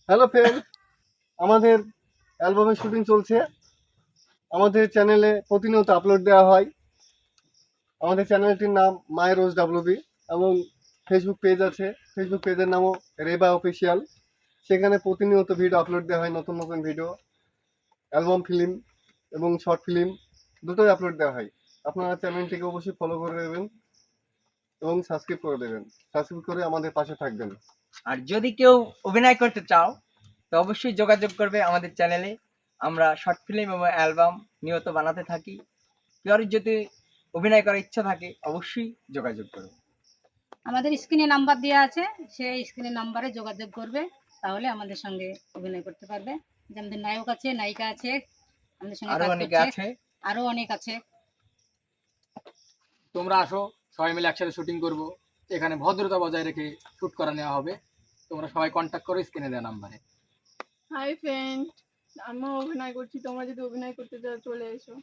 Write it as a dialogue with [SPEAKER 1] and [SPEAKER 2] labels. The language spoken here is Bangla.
[SPEAKER 1] হ্যালো ফ্রেন্ড, আমাদের অ্যালবামের শুটিং চলছে। আমাদের চ্যানেলে প্রতিনিয়ত আপলোড দেওয়া হয়। আমাদের চ্যানেলটির নাম মাই রোজ ডাব্লিউবি এবং ফেসবুক পেজ আছে। ফেসবুক পেজের নামও রেবা অফিসিয়াল। সেখানে প্রতিনিয়ত ভিডিও আপলোড দেওয়া হয়, নতুন নতুন ভিডিও, অ্যালবাম ফিল্ম এবং শর্ট ফিল্ম দুটোই আপলোড দেওয়া হয়। আপনারা চ্যানেলটিকে অবশ্যই ফলো করে দেবেন এবং সাবস্ক্রাইব করে দেবেন। সাবস্ক্রাইব করে আমাদের পাশে থাকবেন।
[SPEAKER 2] আর যদি কেউ অভিনয় করতে চাও তো অবশ্যই যোগাযোগ করবে আমাদের চ্যানেলে। আমরা শর্ট ফিল্ম এবং অ্যালবাম নিয়ত বানাতে থাকি। কেউ যদি অভিনয় করার ইচ্ছা থাকে অবশ্যই যোগাযোগ করবে।
[SPEAKER 3] আমাদের স্ক্রিনে নাম্বার দেওয়া আছে, সেই স্ক্রিনের নাম্বারে যোগাযোগ করবে, তাহলে আমাদের সঙ্গে অভিনয় করতে পারবে। যে আমাদের নায়ক আছে, নায়িকা আছে, আমাদের সঙ্গে
[SPEAKER 2] আরো
[SPEAKER 3] কাজ
[SPEAKER 2] অনেকে
[SPEAKER 3] করছে,
[SPEAKER 2] আছে।
[SPEAKER 3] আরো অনেক আছে।
[SPEAKER 4] তোমরা আসো, সবাই মিলে একসাথে শুটিং করব। এখানে ভদ্রতা বজায় রেখে শুট করা নেওয়া হবে। তোমরা সবাই কন্ট্যাক্ট করো স্ক্রিনে দেওয়া নাম্বারে।
[SPEAKER 5] হাই ফ্রেন্ড, আমিও অভিনয় করছি, তোমরা যদি অভিনয় করতে চাও চলে এসো।